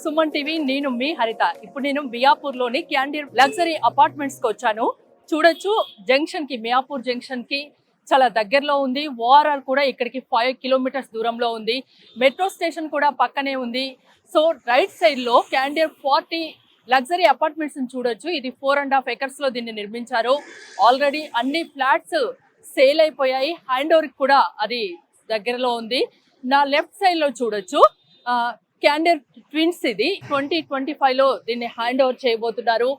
Suman TV. నేను మీ హరిత. ఇప్పుడు నేను మియాపూర్లోని క్యాండిర్ లగ్జరీ అపార్ట్మెంట్స్ కి వచ్చాను. చూడొచ్చు, జంక్షన్ కి, మియాపూర్ జంక్షన్ కి చాలా దగ్గరలో ఉంది. ఓఆర్ఆర్ కూడా ఇక్కడికి 5 కిలోమీటర్స్ దూరంలో ఉంది. మెట్రో స్టేషన్ కూడా పక్కనే ఉంది. సో రైట్ సైడ్ లో క్యాండిర్ 40 లగ్జరీ అపార్ట్మెంట్స్ చూడొచ్చు. ఇది 4.5 acres లో దీన్ని నిర్మించారు. ఆల్రెడీ అన్ని ఫ్లాట్స్ సేల్ అయిపోయాయి. హ్యాండ్ ఓవర్ కూడా అది దగ్గరలో ఉంది. నా లెఫ్ట్ సైడ్ లో చూడొచ్చు, క్యాండిర్ ట్విన్స్. ఇది 2025 లో దీన్ని హ్యాండ్ ఓవర్ చేయబోతున్నారు.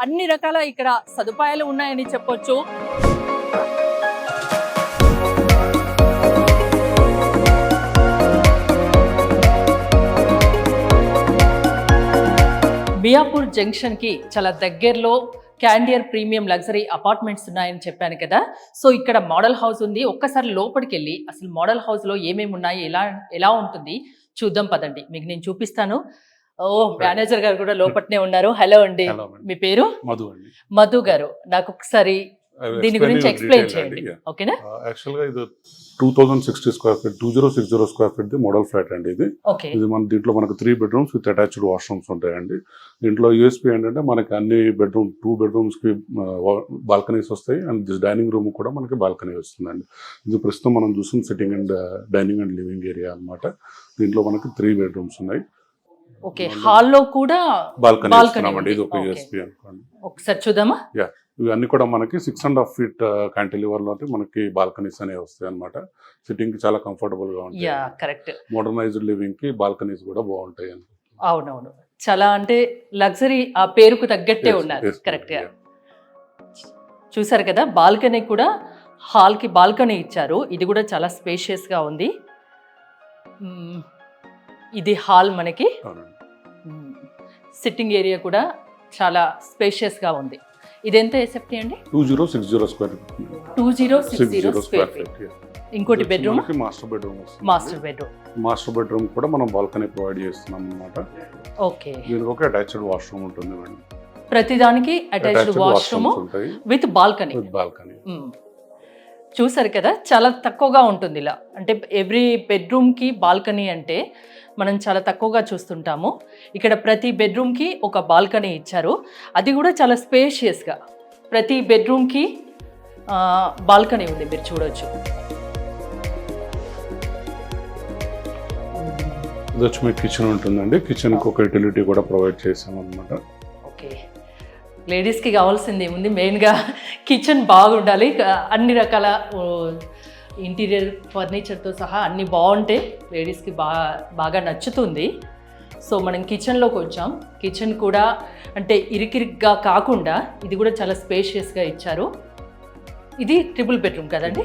అన్ని రకాల ఇక్కడ సదుపాయాలు ఉన్నాయని చెప్పొచ్చు. మియాపూర్ జంక్షన్ కి చాలా దగ్గరలో క్యాండియర్ ప్రీమియం లగ్జరీ అపార్ట్మెంట్స్ ఉన్నాయని చెప్పాను కదా. సో ఇక్కడ మోడల్ హౌస్ ఉంది. ఒక్కసారి లోపలికి వెళ్ళి అసలు మోడల్ హౌస్ లో ఏమేమి ఉన్నాయి, ఎలా ఉంటుంది చూద్దాం పదండి. మీకు నేను చూపిస్తాను. మేనేజర్ గారు కూడా లోపట్నే ఉన్నారు. హలో అండి, మీ పేరు? మధు గారు. నాకు ఒకసారి దీని గురించి ఎక్స్ప్లెయిన్ చేయండి, ఓకేనా? యాక్చువల్ గా ఇది 2060 square feet 2060 square feet the model flat అండి. ఇది మన దీంట్లో మనకు 3 bedrooms విత్ అటాచ్డ్ వాష్రూమ్స్ ఉంటాయండి. దీంట్లో యూఎస్పీ ఏంటంటే మనకి అన్ని బెడ్రూమ్ 2 bedrooms కి బాల్కనీస్ వస్తాయి. అండ్ దిస్ డైనింగ్ రూమ్ కూడా మనకి బాల్కనీ వస్తుందండి. ఇది ప్రస్తుతం మనం చూసిన sitting and dining and living area అన్నమాట. దీంట్లో మనకి 3 bedrooms ఉన్నాయి. ఓకే, హాల్లో కూడా బాల్కనీ ఇస్తున్నామండి. ఇది ఒక యూఎస్పీ అనుకోండి. ఒకసారి చూద్దామా? యా, ఇవన్నీ కూడా మనకి 6.5 feet క్యాంటిలివర్ లో మనకి బాల్కనీస్ అనేవి వస్తాయి అనమాట. సిట్టింగ్ కి చాలా కంఫర్టబుల్ గా ఉంటాయి. కరెక్ట్. మోడర్నైజ్డ్ లివింగ్ కి బాల్కనీస్ కూడా బాగుంటాయి. అవునవును, చాలా అంటే లగ్జరీ ఆ పేరుకు తగ్గట్టే ఉన్నారు. కరెక్ట్ గా చూసారు కదా. బాల్కనీ కూడా హాల్ కి బాల్కనీ ఇచ్చారు. ఇది కూడా చాలా స్పేషియస్ గా ఉంది. ఇది హాల్ మనకి. సిట్టింగ్ ఏరియా కూడా చాలా స్పేషియస్ గా ఉంది. ఇది ఎంత ఎస్ఎఫ్టీ అండి? 2060 స్క్వేర్ ఫీట్. 2060 square feet. ఇంకోటి bedroom, master bedroom. Master bedroom కూడా మనం బాల్కనీ ప్రొవైడ్ చేస్తున్నాం అన్నమాట. ఓకే, దీనికి ఒక అటాచ్డ్ వాష్రూమ్ ఉంటుంది మేడం. ప్రతి దానికి అటాచ్డ్ వాష్రూమ్ విత్ బాల్కనీ. చూసారు కదా, చాలా తక్కువగా ఉంటుంది ఇలా. అంటే ఎవ్రీ బెడ్రూమ్ కి బాల్కనీ అంటే మనం చాలా తక్కువగా చూస్తుంటాము. ఇక్కడ ప్రతి బెడ్రూమ్కి ఒక బాల్కనీ ఇచ్చారు. అది కూడా చాలా స్పేషియస్గా ప్రతి బెడ్రూమ్కి బాల్కనీ ఉంది, మీరు చూడవచ్చు. ఇది వచ్చి మీకు కిచెన్ ఉంటుందండి. కిచెన్కి ఒక యూటిలిటీ కూడా ప్రొవైడ్ చేసాం అనమాట. ఓకే, లేడీస్కి కావాల్సింది ఏముంది, మెయిన్గా కిచెన్ బాగుండాలి. అన్ని రకాల ఇంటీరియర్ ఫర్నిచర్తో సహా అన్నీ బాగుంటే లేడీస్కి బాగా నచ్చుతుంది. సో మనం కిచెన్లోకి వచ్చాం. కిచెన్ కూడా అంటే ఇరికిరిగ్గా కాకుండా ఇది కూడా చాలా స్పేషియస్గా ఇచ్చారు. ఇది ట్రిపుల్ బెడ్రూమ్ కదండి.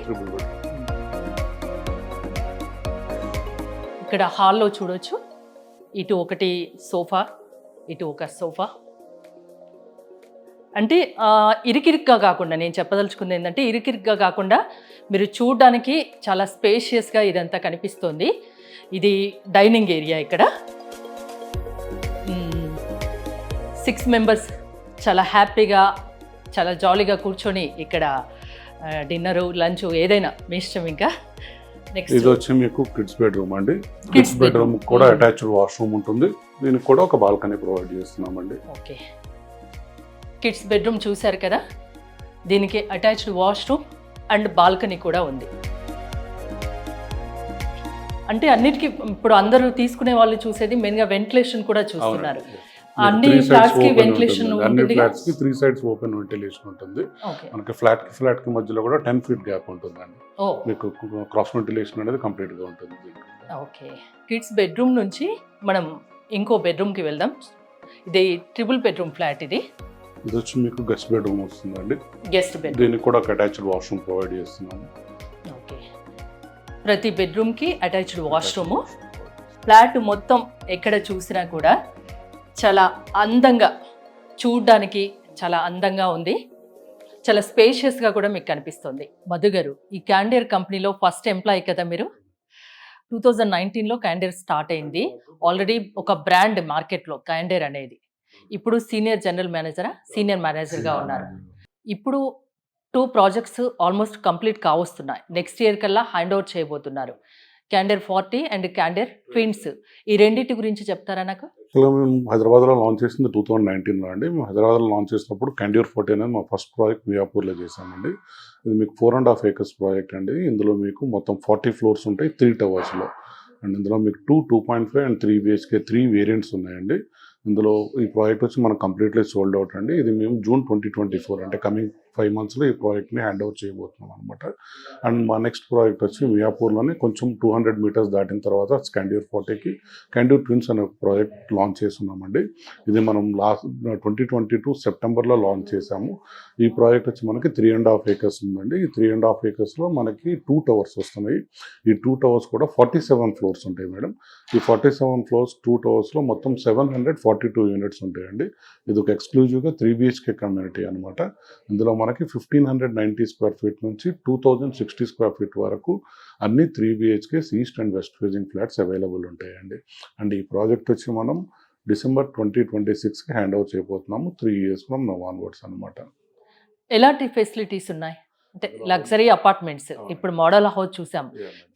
ఇక్కడ హాల్లో చూడొచ్చు, ఇటు ఒకటి సోఫా, ఇటు ఒక సోఫా. అంటే ఇరికిరిగ్గా కాకుండా, నేను చెప్పదలుచుకుంది ఏంటంటే ఇరికిరిగ్గా కాకుండా మీరు చూడడానికి చాలా స్పేషియస్గా ఇదంతా కనిపిస్తుంది. ఇది డైనింగ్ ఏరియా. ఇక్కడ 6 members చాలా హ్యాపీగా, చాలా జాలీగా కూర్చొని ఇక్కడ డిన్నరు, లంచ్ ఏదైనా మీ ఇష్టం. ఇంకా నెక్స్ట్ ఇది వచ్చి మీకు కిడ్స్ బెడ్రూమ్ అండి. కిడ్స్ బెడ్రూమ్ కూడా అటాచ్డ్ వాష్రూమ్ ఉంటుంది. దీనికి కూడా ఒక బాల్కనీ ప్రొవైడ్ చేస్తున్నామండి. ఓకే, కిడ్స్ బెడ్రూమ్ చూశారు కదా. దీనికి అటాచ్డ్ వాష్రూమ్ అండ్ బాల్కనీ కూడా ఉంది. అంటే అన్నిటికీ ఇప్పుడు అందరూ తీసుకునే వాళ్ళు చూసేది మెయిన్గా వెంటిలేషన్ కూడా చూస్తున్నారు. అన్ని ఫ్లాట్స్ కి వెంటిలేషన్ ఉంటుంది. 3 sides ఓపెన్ వెంటిలేషన్ ఉంటుంది. మనకి ఫ్లాట్ కి మధ్యలో కూడా 10 feet గ్యాప్ ఉంటుందండి. మీకు క్రాస్ వెంటిలేషన్ అనేది కంప్లీట్ గా ఉంటుంది. ఓకే, కిడ్స్ బెడ్రూమ్ నుంచి మనం ఇంకో బెడ్రూమ్ కి వెళ్దాం. ఇది ట్రిపుల్ బెడ్రూమ్ ఫ్లాట్. ఇది వచ్చి మీకు గెస్ట్ బెడ్రూమ్ వస్తుందండి. గెస్ట్ బెడ్రూమ్, దీనికి కూడా ఒక అటాచ్డ్ వాష్రూమ్ ప్రొవైడ్ చేస్తున్నాము. ఓకే, ప్రతి బెడ్రూమ్ కి అటాచ్డ్ వాష్రూమ్. ఫ్లాట్ మొత్తం ఎక్కడ చూసినా కూడా చాలా అందంగా, చూడ్డానికి చాలా అందంగా ఉంది. చాలా స్పేషియస్గా కూడా మీకు కనిపిస్తుంది. మధు గారు, ఈ క్యాండియర్ కంపెనీలో ఫస్ట్ ఎంప్లాయీ కదా మీరు? 2019లో క్యాండియర్ స్టార్ట్ అయింది. ఆల్రెడీ ఒక బ్రాండ్ మార్కెట్లో క్యాండియర్ అనేది. ఇప్పుడు సీనియర్ మేనేజర్గా ఉన్నారు. ఇప్పుడు 2 projects ఆల్మోస్ట్ కంప్లీట్ కావస్తున్నాయి. నెక్స్ట్ ఇయర్ కల్లా హ్యాండ్ ఓవర్ చేయబోతున్నారు. క్యాండర్ 40 అండ్ క్యాండర్ ట్విన్స్, ఈ రెండింటి గురించి చెప్తారా నాకు? యాక్చువల్గా మేము హైదరాబాద్లో లాంచ్ చేసింది 2019లో అండి. మేము హైదరాబాద్లో లాంచ్ చేసినప్పుడు క్యాండ్యూర్ 40 అనేది మా ఫస్ట్ ప్రాజెక్ట్ మియాపూర్లో చేశామండి. ఇది మీకు 4.5 acres ప్రాజెక్ట్ అండి. ఇందులో మీకు మొత్తం 40 floors ఉంటాయి 3 towers. అండ్ ఇందులో మీకు 2.5 and 3 BHK 3 వేరియంట్స్ ఉన్నాయండి. ఇందులో ఈ ప్రాజెక్ట్ వచ్చి మనకు కంప్లీట్లీ సోల్డ్ అవుట్ అండి. ఇది మేము జూన్ 2024 అంటే కమింగ్ 5 monthsలో ఈ ప్రాజెక్ట్ని హ్యాండ్ ఓవర్ చేయబోతున్నాం అనమాట. అండ్ మా నెక్స్ట్ ప్రాజెక్ట్ వచ్చి మియాపూర్లోనే కొంచెం 200 meters దాటిన తర్వాత క్యాండ్యూర్ 40కి క్యాండ్యూర్ ట్విన్స్ అనే ప్రాజెక్ట్ లాంచ్ చేస్తున్నామండి. ఇది మనం లాస్ట్ 2022 సెప్టెంబర్లో లాంచ్ చేసాము. ఈ ప్రాజెక్ట్ వచ్చి మనకి 3.5 acres ఉందండి. ఈ 3.5 acresలో మనకి 2 towers వస్తున్నాయి. ఈ 2 towers కూడా 47 floors ఉంటాయి మేడం. ఈ 47 floors 2 towersలో మొత్తం 742 units ఉంటాయండి. ఇది ఒక ఎక్స్క్లూజివ్గా 3 BHK కమ్యూనిటీ అనమాట. ఇందులో మనకి 1590 square feet నుంచి 2060 square feet వరకు అన్ని 3 BHKs east and west facing flats available ఉంటాయండి. అండ్ ఈ ప్రాజెక్ట్ వచ్చి మనం December 2026కి హ్యాండ్ ఓవర్ చేయబోతున్నాము. 3 years from now onwards అనమాట. ఎలాంటి ఫెసిలిటీస్ ఉన్నాయి అంటే లగ్జరీ అపార్ట్మెంట్స్? ఇప్పుడు మోడల్ హౌస్ చూసాం,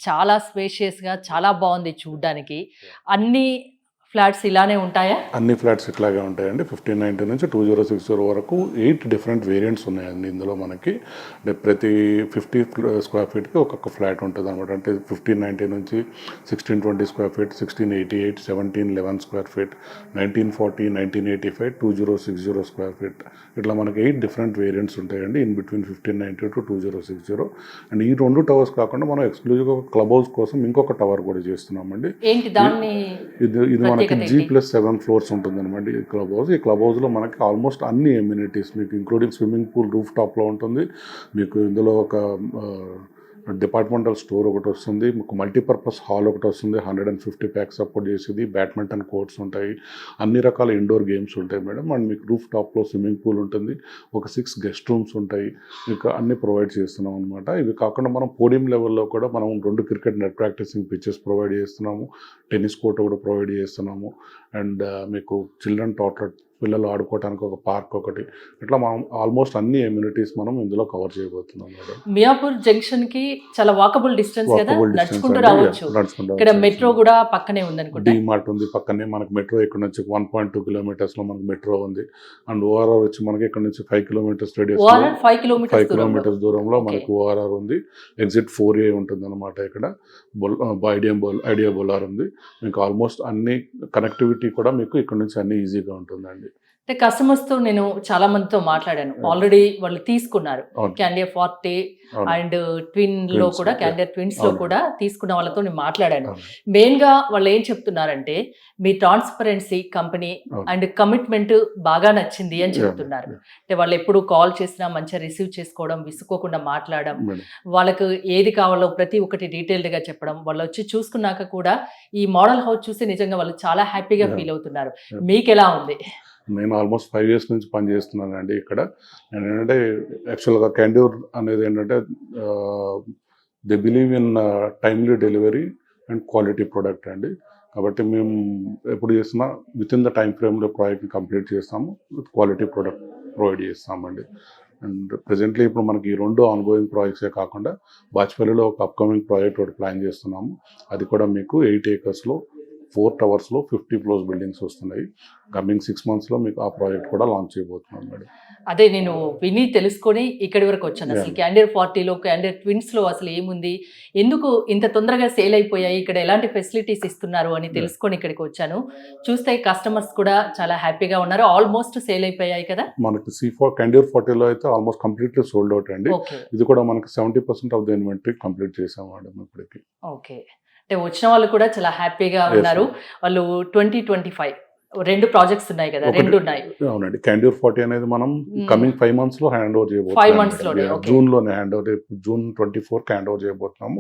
చాలా స్పేషియస్గా చాలా బాగుంది చూడడానికి. అన్ని ఫ్లాట్స్ ఇలానే ఉంటాయా? అన్ని ఫ్లాట్స్ ఇట్లాగే ఉంటాయండి. 1590 నుంచి 2060 వరకు 8 different వేరియంట్స్ ఉన్నాయండి. ఇందులో మనకి అంటే ప్రతి 50 square feetకి ఒక్కొక్క ఫ్లాట్ ఉంటుంది అనమాట. అంటే 1590 నుంచి 1620 square feet, 1688, 1711 square feet, 1940, 1985, 2060 square feet, ఇట్లా మనకి 8 different వేరియంట్స్ ఉంటాయండి ఇన్ బిట్వీన్ 1590 to 2060. అండ్ ఈ 2 towers కాకుండా మనం ఎక్స్క్లూజివ్గా క్లబ్ హౌస్ కోసం ఇంకొక టవర్ కూడా చేస్తున్నామండి. ఏంటి దాన్ని? ఇది మనకి G+7 floors ఉంటుంది అనమాట ఈ క్లబ్ హౌస్. ఈ క్లబ్ హౌస్లో మనకి ఆల్మోస్ట్ అన్ని ఎమ్యూనిటీస్ మీకు ఇంక్లూడింగ్ స్విమ్మింగ్ పూల్ రూఫ్ టాప్లో ఉంటుంది. మీకు ఇందులో ఒక డిపార్ట్మెంటల్ స్టోర్ ఒకటి వస్తుంది, మీకు మల్టీపర్పస్ హాల్ ఒకటి వస్తుంది, 150 packs సపోర్ట్ చేసేది, బ్యాడ్మింటన్ కోర్ట్స్ ఉంటాయి, అన్ని రకాల ఇండోర్ గేమ్స్ ఉంటాయి మేడం. అండ్ మీకు రూఫ్ టాప్లో స్విమ్మింగ్ పూల్ ఉంటుంది, ఒక 6 guest rooms ఉంటాయి, మీకు అన్ని ప్రొవైడ్ చేస్తున్నాం అనమాట. ఇవి కాకుండా మనం పోడియం లెవెల్లో కూడా మనం 2 cricket net practising pitches provide చేస్తున్నాము, టెన్నిస్ కోర్ట్ కూడా ప్రొవైడ్ చేస్తున్నాము. అండ్ మీకు చిల్డ్రన్ టాయిలెట్, పిల్లలు ఆడుకోవడానికి ఒక పార్క్ ఒకటి, ఇట్లా మనం ఆల్మోస్ట్ అన్ని ఎమ్యూనిటీస్ మనం ఇందులో కవర్ చేయబోతున్నాం మేడం. మియాపూర్ జంక్షన్ కి చాలా వాకబుల్ డిస్టెన్స్ కదా, నడుచుకుంటూ రావచ్చు. ఇక్కడ మెట్రో కూడా పక్కనే ఉంది అనుకుంటా. డీమార్ట్ ఉంది పక్కనే, మనకి మెట్రో ఇక్కడ నుంచి 1.2 kilometers లో మనకి మెట్రో ఉంది. అండ్ ఓఆర్ఆర్ వచ్చి మనకి ఇక్కడ నుంచి 5 kilometers రేడియస్, 5 kilometers దూరంలో మనకి ఓఆర్ఆర్ ఉంది. ఎగ్జిట్ 4A ఉంటుంది అనమాట. ఇక్కడ ఐడియా బొలార్ ఉంది. మీకు ఆల్మోస్ట్ అన్ని కనెక్టివిటీ కూడా మీకు ఇక్కడ నుంచి అన్ని ఈజీగా ఉంటుందండి. అంటే కస్టమర్స్ తో నేను చాలా మందితో మాట్లాడాను, ఆల్రెడీ వాళ్ళు తీసుకున్నారు క్యాండియర్ 40 అండ్ ట్విన్ లో కూడా, క్యాండియర్ ట్విన్స్ లో కూడా తీసుకున్న వాళ్ళతో నేను మాట్లాడాను. మెయిన్ గా వాళ్ళు ఏం చెప్తున్నారంటే మీ ట్రాన్స్పరెన్సీ కంపెనీ అండ్ కమిట్మెంట్ బాగా నచ్చింది అని చెప్తున్నారు. అంటే వాళ్ళు ఎప్పుడు కాల్ చేసినా మంచిగా రిసీవ్ చేసుకోవడం, విసుకోకుండా మాట్లాడడం, వాళ్ళకు ఏది కావాలో ప్రతి ఒక్కటి డీటెయిల్డ్ గా చెప్పడం, వాళ్ళు వచ్చి చూసుకున్నాక కూడా ఈ మోడల్ హౌస్ చూసి నిజంగా వాళ్ళు చాలా హ్యాపీగా ఫీల్ అవుతున్నారు. మీకు ఎలా ఉంది? నేను ఆల్మోస్ట్ 5 years నుంచి పనిచేస్తున్నానండి ఇక్కడ. నేను ఏంటంటే యాక్చువల్గా క్యాండ్యూర్ అనేది ఏంటంటే they believe in timely delivery and quality product అండి. కాబట్టి మేము ఎప్పుడు చేసినా విత్ ఇన్ ద టైం ఫ్రేమ్లో ప్రాజెక్ట్ని కంప్లీట్ చేస్తాము, విత్ క్వాలిటీ ప్రొడక్ట్ ప్రొవైడ్ చేస్తామండి. అండ్ ప్రెజెంట్లీ ఇప్పుడు మనకి ఈ 2 ఆన్గోయింగ్ ప్రాజెక్ట్సే కాకుండా బాచ్పల్లిలో ఒక అప్కమింగ్ ప్రాజెక్ట్ ఒకటి ప్లాన్ చేస్తున్నాము. అది కూడా మీకు 8 acresలో 4 towersలో 50 floors బిల్డింగ్స్ వస్తున్నాయి. కమింగ్ 6 monthsలో మీకు ఆ ప్రాజెక్ట్ కూడా లాంచ్ చేయబోతున్నాం మేడం. అదే నేను విని తెలుసుకొని ఇక్కడి వరకు వచ్చాను. అసలు క్యాండియర్ 40లో క్యాండియర్ ట్విన్స్ లో అసలు ఏముంది, ఎందుకు ఇంత తొందరగా సేల్ అయిపోయాయి, ఇక్కడ ఎలాంటి ఫెసిలిటీస్ ఇస్తున్నారు అని తెలుసుకొని ఇక్కడికి వచ్చాను. చూస్తే కస్టమర్స్ కూడా చాలా హ్యాపీగా ఉన్నారు. ఆల్మోస్ట్ సేల్ అయిపోయాయి కదా మనకి క్యాండియర్ 40లో అయితే ఆల్మోస్ట్ కంప్లీట్లీ సోల్డ్ అవుట్ అండి. ఇది కూడా మనకి 70% ఆఫ్ ద ఇన్వెంటరీ కంప్లీట్ చేసాం మేడం ఇప్పటికి. ఓకే, అంటే వచ్చిన వాళ్ళు కూడా చాలా హ్యాపీగా ఉన్నారు. వాళ్ళు 2025 2 ప్రాజెక్ట్స్ ఉన్నాయి కదా, 2 ఉన్నాయి. అవునండి, క్యాండ్యూర్ 40 అనేది మనం కమింగ్ 5 monthsలో హ్యాండ్ ఓవర్ చేయబోతున్నాం. 5 monthsలోనే, జూన్లోనే హ్యాండ్ ఓవర్, జూన్ 24కి హ్యాండ్ ఓవర్ చేయబోతున్నాము.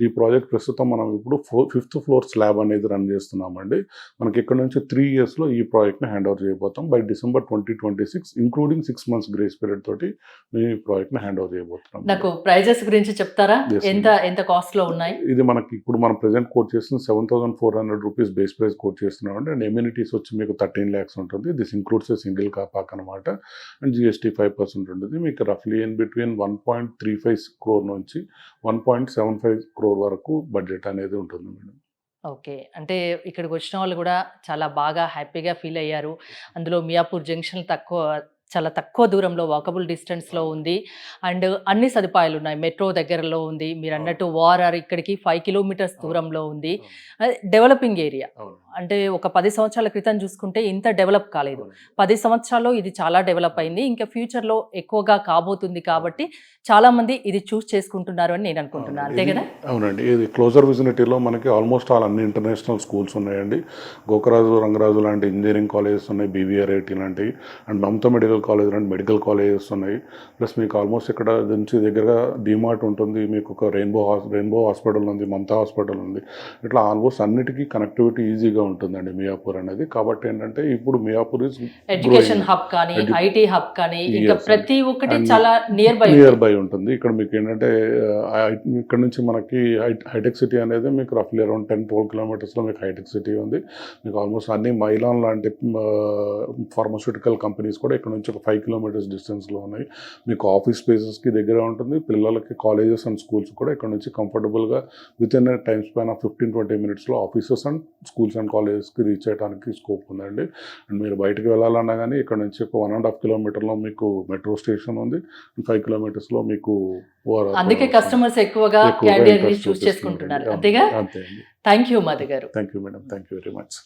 ఈ ప్రాజెక్ట్ ప్రస్తుతం మనం ఇప్పుడు 5th floor స్లాబ్ అనేది రన్ చేస్తున్నామండి. మనకి ఇక్కడ నుంచి 3 yearsలో ఈ ప్రాజెక్ట్ని హ్యాండ్ ఓవర్ చేయబోతాం. By December 2026 including 6 months grace period తోటి మేము ఈ ప్రాజెక్ట్ని హ్యాండ్ ఓవర్ చేయబోతున్నాం. నాకు ప్రైజెస్ గురించి చెప్తారా, ఎంత కాస్ట్ లో ఉన్నాయి? ఇది మనకి ఇప్పుడు మనం ప్రెసెంట్ కోట్ చేస్తున్న 7,400 rupees బేస్ ప్రైస్ కోట్ చేస్తున్నాం అండి. అండ్ ఎమ్యూనిటీస్ వచ్చి మీకు 13 lakhs ఉంటుంది. This includes a single car park అనమాట. అండ్ జిఎస్టీ 5% ఉంటుంది. మీకు రఫ్లీ ఇన్ బిట్వీన్ 1.35 crore నుంచి 1.75 crore వరకు బడ్జెట్ అనేది ఉంటుంది మేడం. ఓకే. అంటే ఇక్కడికి వచ్చిన వాళ్ళు కూడా చాలా బాగా హ్యాపీగా ఫీల్ అయ్యారు. అందులో మియాపూర్ జంక్షన్ చాలా తక్కువ దూరంలో వాకబుల్ డిస్టెన్స్‌లో ఉంది. అండ్ అన్ని సదుపాయాలు ఉన్నాయి. మెట్రో దగ్గరలో ఉంది. మీరన్నట్టు ఓఆర్ఆర్ ఇక్కడికి 5 కిలోమీటర్స్ దూరంలో ఉంది. Developing area. అంటే ఒక 10 సంవత్సరాల క్రితం చూసుకుంటే ఇంత డెవలప్ కాలేదు. 10 సంవత్సరాల్లో ఇది చాలా డెవలప్ అయింది. ఇంకా ఫ్యూచర్‌లో ఎక్కువగా కాబోతుంది కాబట్టి చాలామంది ఇది చూస్ చేసుకుంటున్నారు అని నేను అనుకుంటున్నాను. అంతే కదా? అవునండి. ఇది క్లోజర్ విజినిటీలో మనకి ఆల్మోస్ట్ ఆల్ అన్ని ఇంటర్నేషనల్ స్కూల్స్ ఉన్నాయండి. గోకరాజు, రంగరాజు లాంటి ఇంజనీరింగ్ కాలేజెస్ ఉన్నాయి. బీవీఆర్ఐటీ లాంటివి అండ్ మమతా మెడికల్ కాలేజ్ లాంటి మెడికల్ కాలేజెస్ ఉన్నాయి. ప్లస్ మీకు ఆల్మోస్ట్ ఇక్కడ నుంచి దగ్గరగా డీమార్ట్ ఉంటుంది. మీకు ఒక రెయిన్బో హాస్పిటల్ ఉంది, మమతా హాస్పిటల్ ఉంది. ఇట్లా ఆల్మోస్ట్ అన్నిటికీ కనెక్టివిటీ ఈజీగా ఉంటుందండి మియాపూర్ అనేది. కాబట్టి ఏంటంటే ఇప్పుడు మియాపూర్ ఇస్ ఎడ్యుకేషన్ హబ్ కానీ ఐటీ హబ్ కానీ ఇంకా ప్రతి ఒక్కటి చాలా నియర్ బై ఉంటుంది. ఇక్కడ మీకు ఏంటంటే ఇక్కడ నుంచి మనకి హైటెక్ సిటీ అనేది మీకు రఫ్లీ అరౌండ్ 10-12 కిలోమీటర్స్లో మీకు హైటెక్ సిటీ ఉంది. మీకు ఆల్మోస్ట్ అన్ని మైలాన్ లాంటి ఫార్మాస్యూటికల్ కంపెనీస్ కూడా ఇక్కడ నుంచి ఒక 5 kilometers డిస్టెన్స్లో ఉన్నాయి. మీకు ఆఫీస్ స్పేసెస్కి దగ్గర ఉంటుంది. పిల్లలకి కాలేజెస్ అండ్ స్కూల్స్ కూడా ఇక్కడ నుంచి కంఫర్టబుల్గా within time span of 15-20 minutesలో ఆఫీసెస్ అండ్ స్కూల్స్ అండ్ కాలేజెస్కి రీచ్ చేయడానికి స్కోప్ ఉందండి. అండ్ మీరు బయటకు వెళ్ళాలన్నా కానీ ఇక్కడ నుంచి ఒక 1.5 kilometerలో మీకు మెట్రో స్టేషన్ ఉంది. 5 kilometersలో మీకు అందుకే కస్టమర్స్ ఎక్కువగా క్యాండిడేట్ చూస్ చేసుకుంటున్నారు. అంతేగా? అంతే అండి. థ్యాంక్ యూ మధు గారు. Thank you madam. Thank you very much.